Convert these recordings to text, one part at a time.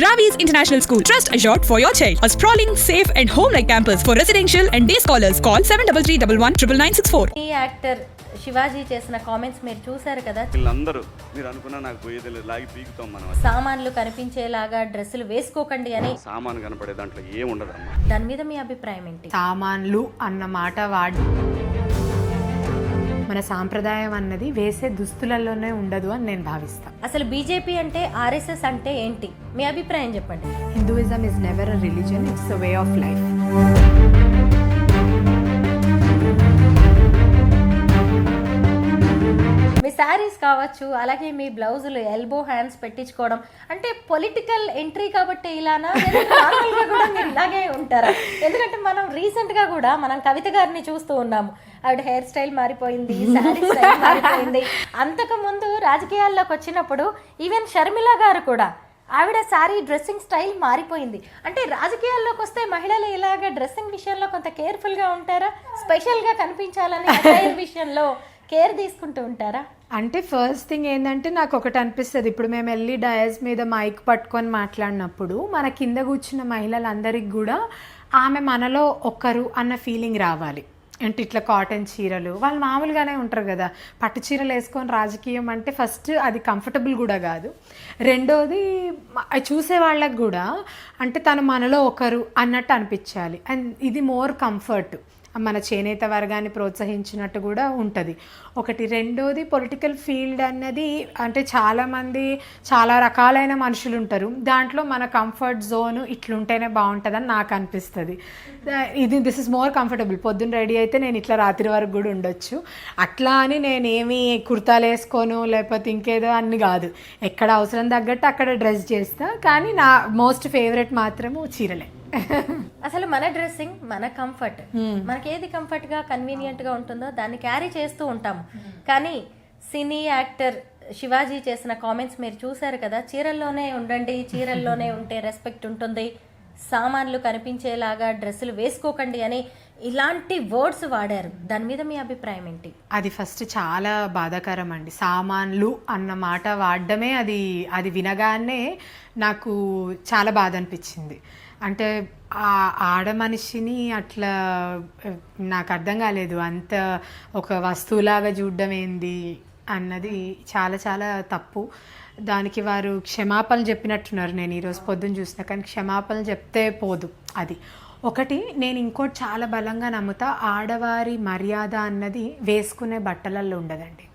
Ravi's International School. Trust assured for your child. A sprawling, safe and home-like campus for residential and day scholars. Call 7331199964. ఈ actor Shivaji చేసిన comments మీరు చూశారు కదా. వీళ్ళందరూ మీరు అనుకున్నా నాకు పోయేది లాగి పీకుతాం మనం. సామాన్లు కనిపించేలాగా డ్రెస్సులు వేసుకోకండి అని. సామాన్ కనపడే దాంట్లో ఏం ఉండదమ్మా. దాని మీద మీ అభిప్రాయం ఏంటి? సామాన్లు అన్న మాట మన సాంప్రదాయం అన్నది వేసే దుస్తులలోనే ఉండదు అని నేను భావిస్తాను. అసలు బీజేపీ అంటే ఆర్ఎస్ఎస్ అంటే ఏంటి? మీ అభిప్రాయం చెప్పండి. Hinduism is never a religion, it's a way of life. మీ శారీస్ కావచ్చు, అలాగే మీ బ్లౌజులు ఎల్బో హ్యాండ్స్ పెట్టించుకోవడం అంటే పొలిటికల్ ఎంట్రీ కాబట్టి ఇలానా, నార్మల్గా కూడా మీరు ఇలాగే ఉంటారా? ఎందుకంటే మనం రీసెంట్గా కూడా మనం కవిత గారిని చూస్తూ ఉన్నాము. ఆవిడ హెయిర్ స్టైల్ మారిపోయింది, శారీ స్టైల్ మారిపోయింది. అంతకు ముందు రాజకీయాల్లోకి వచ్చినప్పుడు ఈవెన్ షర్మిల గారు కూడా ఆవిడ శారీ డ్రెస్సింగ్ స్టైల్ మారిపోయింది. అంటే రాజకీయాల్లోకి వస్తే మహిళలు ఇలాగ డ్రెస్సింగ్ విషయంలో కొంత కేర్ఫుల్గా ఉంటారా? స్పెషల్గా కనిపించాలని అటైర్ విషయంలో కేర్ తీసుకుంటూ ఉంటారా? అంటే ఫస్ట్ థింగ్ ఏంటంటే నాకు ఒకటి అనిపిస్తుంది, ఇప్పుడు మేము వెళ్ళి డయాస్ మీద మైక్ పట్టుకొని మాట్లాడినప్పుడు మన కింద కూర్చున్న మహిళలందరికీ కూడా ఆమె మనలో ఒక్కరు అన్న ఫీలింగ్ రావాలి. అంటే ఇట్లా కాటన్ చీరలు వాళ్ళు మామూలుగానే ఉంటారు కదా, పట్టు చీరలు వేసుకొని రాజకీయం అంటే ఫస్ట్ అది కంఫర్టబుల్ కూడా కాదు. రెండోది చూసే వాళ్ళకి కూడా అంటే తను మనలో ఒకరు అన్నట్టు అనిపించాలి. అండ్ ఇది మోర్ కంఫర్ట్, మన చేనేత వర్గాన్ని ప్రోత్సహించినట్టు కూడా ఉంటుంది ఒకటి. రెండోది పొలిటికల్ ఫీల్డ్ అన్నది అంటే చాలామంది చాలా రకాలైన మనుషులు ఉంటారు, దాంట్లో మన కంఫర్ట్ జోన్ ఇట్లుంటేనే బాగుంటుందని నాకు అనిపిస్తుంది. This is more comfortable. పొద్దున్న రెడీ అయితే నేను ఇట్లా రాత్రి వరకు కూడా ఉండొచ్చు. అట్లా అని నేనేమి కుర్తాలు వేసుకోను లేకపోతే ఇంకేదో అన్ని కాదు, ఎక్కడ అవసరం తగ్గట్టు అక్కడ డ్రెస్ చేస్తా. కానీ నా మోస్ట్ ఫేవరెట్ మాత్రము చీరలే. అసలు మన డ్రెస్సింగ్ మన కంఫర్ట్, మనకి ఏది కంఫర్ట్ గా కన్వీనియంట్ గా ఉంటుందో దాన్ని క్యారీ చేస్తూ ఉంటాము. కానీ సినీ యాక్టర్ శివాజీ చేసిన కామెంట్స్ మీరు చూశారు కదా. చీరల్లోనే ఉండండి, చీరల్లోనే ఉంటే రెస్పెక్ట్ ఉంటుంది, సామాన్లు కనిపించేలాగా డ్రెస్సులు వేసుకోకండి అని ఇలాంటి వర్డ్స్ వాడారు. దాని మీద మీ అభిప్రాయం ఏంటి? అది ఫస్ట్ చాలా బాధాకరం అండి. సామాన్లు అన్న మాట వాడడమే అది వినగానే నాకు చాలా బాధ అనిపించింది. అంటే ఆ ఆడ మనిషిని అట్లా నాకు అర్థం కాలేదు, అంత ఒక వస్తువులాగా చూడడం ఏంది అన్నది చాలా చాలా తప్పు. దానికి వారు క్షమాపణలు చెప్పినట్టున్నారు, నేను ఈరోజు పొద్దున్న చూసిన. కానీ క్షమాపణలు చెప్తే పోదు అది ఒకటి. నేను ఇంకోటి చాలా బలంగా నమ్ముతా, ఆడవారి మర్యాద అన్నది వేసుకునే బట్టలల్లో ఉండదండి.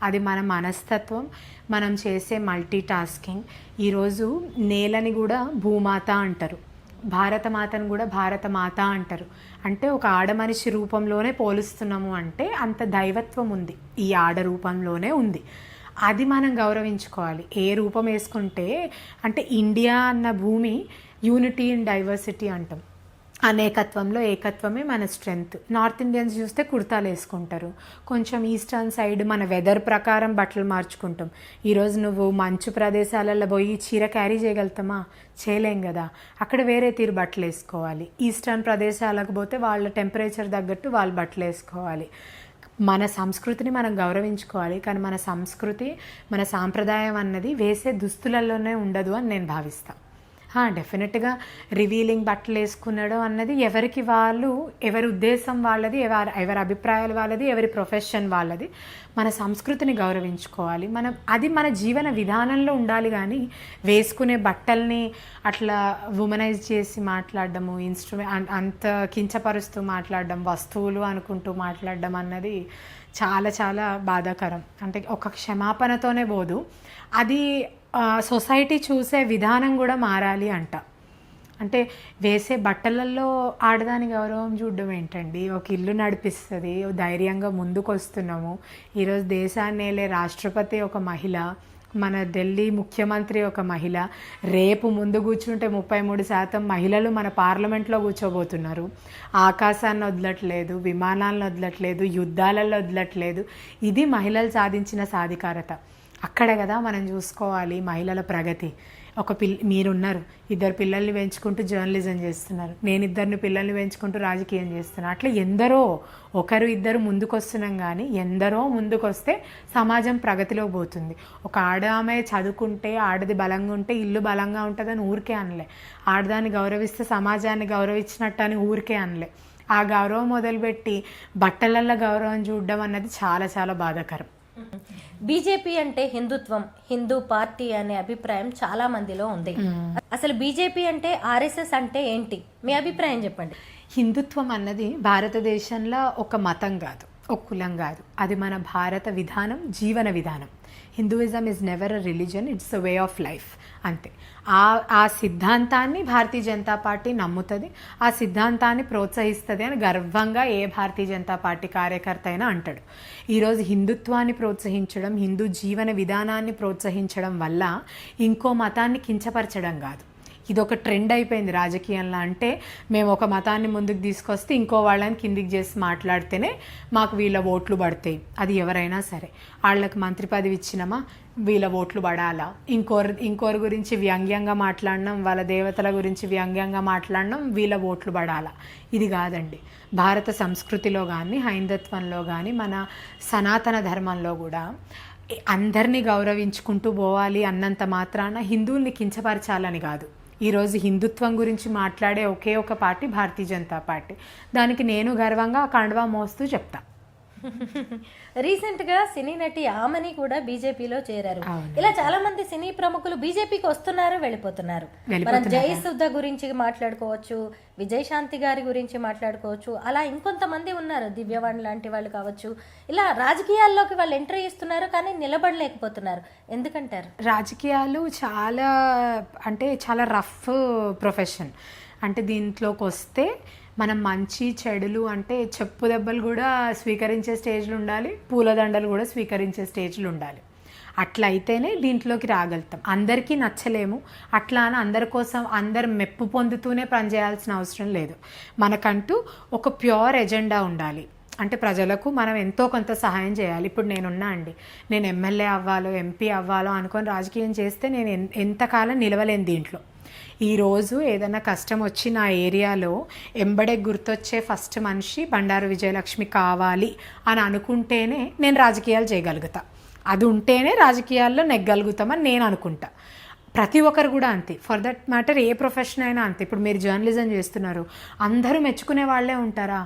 అది మన మనస్తత్వం, మనం చేసే మల్టీ టాస్కింగ్. ఈరోజు నేలని కూడా భూమాత అంటారు, భారతమాతను కూడా భారతమాత అంటారు. అంటే ఒక ఆడ మనిషి రూపంలోనే పోలుస్తున్నాము అంటే అంత దైవత్వం ఉంది ఈ ఆడ రూపంలోనే ఉంది. అది మనం గౌరవించుకోవాలి. ఏ రూపం వేసుకుంటే అంటే ఇండియా అన్న భూమి యూనిటీ అండ్ డైవర్సిటీ అంటాం, అనేకత్వంలో ఏకత్వమే మన స్ట్రెంగ్త్. నార్త్ ఇండియన్స్ చూస్తే కుర్తాలు వేసుకుంటారు, కొంచెం ఈస్టర్న్ సైడ్ మన వెదర్ ప్రకారం బట్టలు మార్చుకుంటాం. ఈరోజు నువ్వు మంచు ప్రదేశాలలో పోయి చీర క్యారీ చేయగలుగుతామా? చేయలేం కదా, అక్కడ వేరే తీరు బట్టలు వేసుకోవాలి. ఈస్టర్న్ ప్రదేశాలకు పోతే వాళ్ళ టెంపరేచర్ తగ్గట్టు వాళ్ళు బట్టలు వేసుకోవాలి. మన సంస్కృతిని మనం గౌరవించుకోవాలి. కానీ మన సంస్కృతి మన సాంప్రదాయం అన్నది వేసే దుస్తులలోనే ఉండదు అని నేను భావిస్తాను. డెఫినెట్గా రివీలింగ్ బట్టలు వేసుకునడం అన్నది ఎవరికి వాళ్ళు, ఎవరి ఉద్దేశం వాళ్ళది, ఎవరి అభిప్రాయాలు వాళ్ళది, ఎవరి ప్రొఫెషన్ వాళ్ళది. మన సంస్కృతిని గౌరవించుకోవాలి. అది మన జీవన విధానంలో ఉండాలి. కానీ వేసుకునే బట్టల్ని అట్లా ఉమనైజ్ చేసి మాట్లాడడము, అంత కించపరుస్తూ మాట్లాడడం, వస్తువులు అనుకుంటూ మాట్లాడడం అన్నది చాలా చాలా బాధాకరం. అంటే ఒక క్షమాపణతోనే పోదు, అది సొసైటీ చూసే విధానం కూడా మారాలి అంట. అంటే వేసే బట్టలల్లో ఆడదాని గౌరవం చూడడం ఏంటండి? ఒక ఇల్లు నడిపిస్తుంది, ధైర్యంగా ముందుకు వస్తున్నాము. ఈరోజు దేశాన్ని ఏలే రాష్ట్రపతి ఒక మహిళ, మన ఢిల్లీ ముఖ్యమంత్రి ఒక మహిళ. రేపు ముందు కూర్చుంటే 33% మహిళలు మన పార్లమెంట్లో కూర్చోబోతున్నారు. ఆకాశాన్ని వదలట్లేదు, విమానాలను వదలట్లేదు, యుద్ధాలలో వదలట్లేదు. ఇది మహిళలు సాధించిన సాధికారత. అక్కడ కదా మనం చూసుకోవాలి మహిళల ప్రగతి. మీరున్నారు, 2 పిల్లల్ని పెంచుకుంటూ జర్నలిజం చేస్తున్నారు, నేను 2 పిల్లల్ని పెంచుకుంటూ రాజకీయం చేస్తున్నాను. అట్లా ఎందరో, 1-2 ముందుకు వస్తున్నాం, కానీ ఎందరో ముందుకు వస్తే సమాజం ప్రగతిలో పోతుంది. ఒక ఆమె చదువుకుంటే, ఆడది బలంగా ఉంటే ఇల్లు బలంగా ఉంటుందని ఊరికే అనలే. ఆడదాన్ని గౌరవిస్తే సమాజాన్ని గౌరవించినట్టు అని ఊరికే అనలే. ఆ గౌరవం మొదలుపెట్టి బట్టలల్లో గౌరవం చూడడం అన్నది చాలా చాలా బాధాకరం. బీజేపీ అంటే హిందుత్వం, హిందూ పార్టీ అనే అభిప్రాయం చాలా మందిలో ఉంది. అసలు బీజేపీ అంటే ఆర్ఎస్ఎస్ అంటే ఏంటి? మీ అభిప్రాయం చెప్పండి. హిందుత్వం అన్నది భారతదేశంలో ఒక మతం కాదు, ఒక కులం కాదు, అది మన భారత విధానం, జీవన విధానం. Hinduism is never a religion, it's a way of life, అంతే. ఆ సిద్ధాంతాన్ని భారతీయ జనతా పార్టీ నమ్ముతుంది, ఆ సిద్ధాంతాన్ని ప్రోత్సహిస్తుంది అని గర్వంగా ఏ భారతీయ జనతా పార్టీ కార్యకర్త అయినా అంటాడు. ఈరోజు హిందుత్వాన్ని ప్రోత్సహించడం, హిందూ జీవన విధానాన్ని ప్రోత్సహించడం వల్ల ఇంకో మతాన్ని కించపరచడం కాదు. ఇది ఒక ట్రెండ్ అయిపోయింది రాజకీయంలో. అంటే మేము ఒక మతాన్ని ముందుకు తీసుకొస్తే ఇంకో వాళ్ళని కిందికి చేసి మాట్లాడితేనే మాకు వీళ్ళ ఓట్లు పడతాయి. అది ఎవరైనా సరే, వాళ్ళకి మంత్రి పదవి ఇచ్చినామా వీళ్ళ ఓట్లు పడాలా, ఇంకోరి గురించి వ్యంగ్యంగా మాట్లాడడం, వాళ్ళ దేవతల గురించి వ్యంగ్యంగా మాట్లాడడం, వీళ్ళ ఓట్లు పడాలా, ఇది కాదండి. భారత సంస్కృతిలో కానీ, హైందత్వంలో కానీ, మన సనాతన ధర్మంలో కూడా అందరినీ గౌరవించుకుంటూ పోవాలి అన్నంత మాత్రాన హిందువుల్ని కించపరచాలని కాదు. ఈరోజు హిందుత్వం గురించి మాట్లాడే ఒకే ఒక పార్టీ భారతీయ జనతా పార్టీ. దానికి నేను గర్వంగా కండువా మోస్తూ చెప్తా. రీసెంట్ గా సినీ నటి ఆమని కూడా బీజేపీలో చేరారు. ఇలా చాలా మంది సినీ ప్రముఖులు బీజేపీకి వస్తున్నారు, వెళ్ళిపోతున్నారు. మనం జయసుధ గురించి మాట్లాడుకోవచ్చు, విజయశాంతి గారి గురించి మాట్లాడుకోవచ్చు, అలా ఇంకొంతమంది ఉన్నారు, దివ్యవాణి లాంటి వాళ్ళు కావచ్చు. ఇలా రాజకీయాల్లోకి వాళ్ళు ఎంట్రీ ఇస్తున్నారు, కానీ నిలబడలేకపోతున్నారు. ఎందుకంటారు? రాజకీయాలు చాలా రఫ్ ప్రొఫెషన్. అంటే దీంట్లోకి వస్తే మనం మంచి చెడులు అంటే చెప్పు దెబ్బలు కూడా స్వీకరించే స్టేజ్లు ఉండాలి, పూలదండలు కూడా స్వీకరించే స్టేజ్లు ఉండాలి. అట్లా అయితేనే దీంట్లోకి రాగలుగుతాం. అందరికీ నచ్చలేము, అట్లా అని అందరి కోసం అందరు మెప్పు పొందుతూనే పనిచేయాల్సిన అవసరం లేదు. మనకంటూ ఒక ప్యూర్ ఎజెండా ఉండాలి. అంటే ప్రజలకు మనం ఎంతో కొంత సహాయం చేయాలి. ఇప్పుడు నేనున్నా అండి, నేను ఎమ్మెల్యే అవ్వాలో ఎంపీ అవ్వాలో అనుకొని రాజకీయం చేస్తే నేను ఎంతకాలం నిలవలేను దీంట్లో. ఈరోజు ఏదైనా కష్టం వచ్చి నా ఏరియాలో ఎంబడే గుర్తొచ్చే ఫస్ట్ మనిషి బండారు విజయలక్ష్మి కావాలి అని అనుకుంటేనే నేను రాజకీయాలు చేయగలుగుతా. అది ఉంటేనే రాజకీయాల్లో నెగ్గలుగుతామని నేను అనుకుంటా. ప్రతి ఒక్కరు కూడా అంతే, for that matter A profession అయినా అంతే. ఇప్పుడు మీరు జర్నలిజం చేస్తున్నారు, అందరూ మెచ్చుకునే వాళ్ళే ఉంటారా?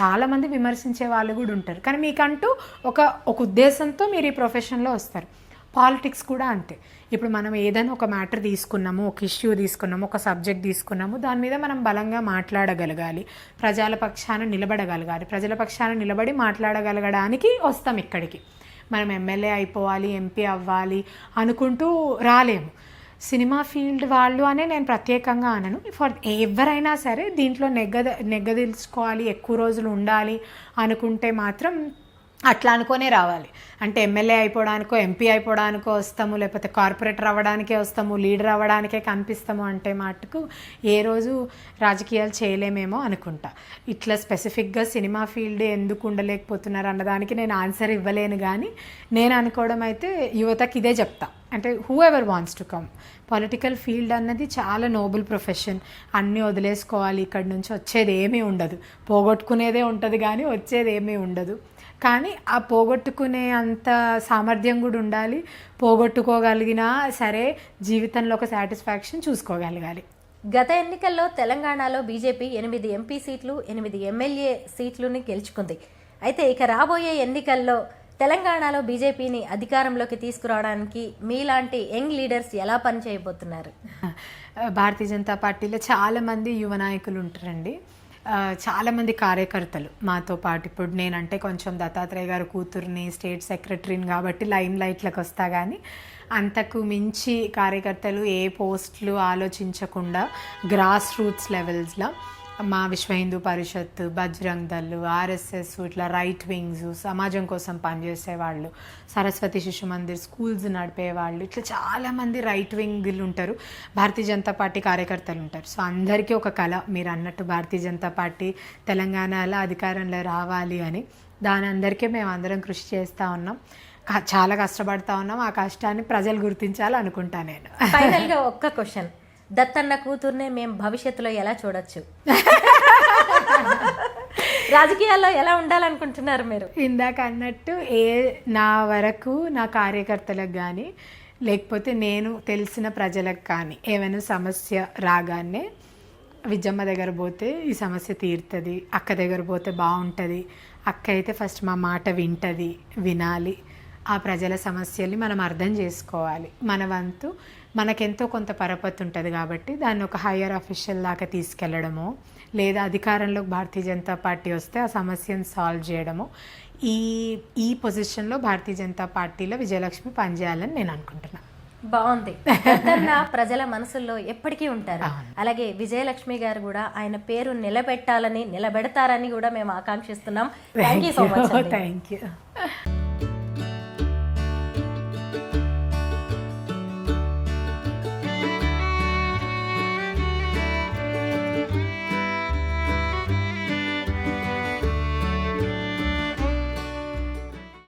చాలామంది విమర్శించే వాళ్ళు కూడా ఉంటారు. కానీ మీకంటూ ఒక ఉద్దేశంతో మీరు ఈ ప్రొఫెషన్లో వస్తారు. పాలిటిక్స్ కూడా అంతే. ఇప్పుడు మనం ఏదైనా ఒక మ్యాటర్ తీసుకున్నాము, ఒక ఇష్యూ తీసుకున్నాము, ఒక సబ్జెక్ట్ తీసుకున్నాము, దాని మీద మనం బలంగా మాట్లాడగలగాలి, ప్రజల పక్షాన నిలబడగలగాలి. ప్రజల పక్షాన నిలబడి మాట్లాడగలగడానికి వస్తాం ఇక్కడికి. మనం ఎమ్మెల్యే అయిపోవాలి, ఎంపీ అవ్వాలి అనుకుంటూ రాలేము. సినిమా ఫీల్డ్ వాళ్ళు అనే నేను ప్రత్యేకంగా అనను, ఫర్ ఎవరైనా సరే దీంట్లో నెగ్గదలుచుకోవాలి, ఎక్కువ రోజులు ఉండాలి అనుకుంటే మాత్రం అట్లా అనుకునే రావాలి. అంటే ఎమ్మెల్యే అయిపోవడానికో ఎంపీ అయిపోవడానికో వస్తాము, లేకపోతే కార్పొరేటర్ అవ్వడానికే వస్తాము, లీడర్ అవ్వడానికే కనిపిస్తాము అంటే మటుకు ఏ రోజు రాజకీయాలు చేయలేమేమో అనుకుంటా. ఇట్లా స్పెసిఫిక్గా సినిమా ఫీల్డ్ ఎందుకు ఉండలేకపోతున్నారు అన్నదానికి నేను ఆన్సర్ ఇవ్వలేను. కానీ నేను అనుకోవడం అయితే యువతకి ఇదే చెప్తా, అంటే who ever wants to come. Political field అన్నది చాలా నోబుల్ ప్రొఫెషన్. అన్నీ వదిలేసుకోవాలి, ఇక్కడి నుంచి వచ్చేది ఏమీ ఉండదు, పోగొట్టుకునేదే ఉంటుంది కానీ వచ్చేది ఏమీ ఉండదు. కానీ ఆ పోగొట్టుకునే అంత సామర్థ్యం కూడా ఉండాలి. పోగొట్టుకోగలిగినా సరే జీవితంలో ఒక సాటిస్ఫాక్షన్ చూసుకోగలగాలి. గత ఎన్నికల్లో తెలంగాణలో బీజేపీ 8 ఎంపీ సీట్లు, 8 ఎమ్మెల్యే సీట్లుని గెలుచుకుంది. అయితే ఇక రాబోయే ఎన్నికల్లో తెలంగాణలో బీజేపీని అధికారంలోకి తీసుకురావడానికి మీలాంటి యంగ్ లీడర్స్ ఎలా పనిచేయబోతున్నారు? భారతీయ జనతా పార్టీలో చాలామంది యువ నాయకులు ఉంటారండి, చాలామంది కార్యకర్తలు మాతో పాటు. ఇప్పుడు నేనంటే కొంచెం దత్తాత్రేయ గారు కూతుర్ని, స్టేట్ సెక్రటరీని కాబట్టి లైమ్ లైట్లకు వస్తా. కానీ అంతకు మించి కార్యకర్తలు ఏ పోస్టులు ఆలోచించకుండా గ్రాస్ రూట్స్ లెవెల్స్లో మా విశ్వ హిందూ పరిషత్, బజరంగ్ దళ్, ఆర్ఎస్ఎస్, ఇట్లా రైట్ వింగ్స్, సమాజం కోసం పనిచేసేవాళ్ళు, సరస్వతి శిశు మందిర్ స్కూల్స్ నడిపేవాళ్ళు, ఇట్లా చాలామంది రైట్ వింగ్లు ఉంటారు, భారతీయ జనతా పార్టీ కార్యకర్తలు ఉంటారు. సో అందరికీ ఒక కళ, మీరు అన్నట్టు భారతీయ జనతా పార్టీ తెలంగాణలో అధికారంలో రావాలి అని. దాని అందరికీ మేము అందరం కృషి చేస్తూ ఉన్నాం. చాలా కష్టపడతా ఉన్నాం. ఆ కష్టాన్ని ప్రజలు గుర్తించాలి అనుకుంటా నేను. ఫైనల్ గా ఒక్క క్వశ్చన్, దత్తన్న కూతుర్నే మేము భవిష్యత్తులో ఎలా చూడొచ్చు? రాజకీయాల్లో ఎలా ఉండాలనుకుంటున్నారు మీరు? ఇందాక అన్నట్టు నా వరకు నా కార్యకర్తలకు కానీ లేకపోతే నేను తెలిసిన ప్రజలకు కానీ ఏమైనా సమస్య రాగానే విజయమ్మ దగ్గర పోతే ఈ సమస్య తీరుతుంది, అక్క దగ్గర పోతే బాగుంటుంది, అక్క అయితే ఫస్ట్ మా మాట వినాలి, ఆ ప్రజల సమస్యల్ని మనం అర్థం చేసుకోవాలి, మన వంతు మనకెంతో కొంత పరపతి ఉంటుంది కాబట్టి దాన్ని ఒక హయ్యర్ అఫీషియల్ దాకా తీసుకెళ్లడము, లేదా అధికారంలోకి భారతీయ జనతా పార్టీ వస్తే ఆ సమస్యను సాల్వ్ చేయడము, ఈ పొజిషన్లో భారతీయ జనతా పార్టీలో విజయలక్ష్మి పనిచేయాలని నేను అనుకుంటున్నాను. బాగుంది. దత్తన్న ప్రజల మనసుల్లో ఎప్పటికీ ఉంటారు. అలాగే విజయలక్ష్మి గారు కూడా ఆయన పేరు నిలబెట్టాలని నిలబెడతారని కూడా మేము ఆకాంక్షిస్తున్నాం. Thank you so much. Thank you.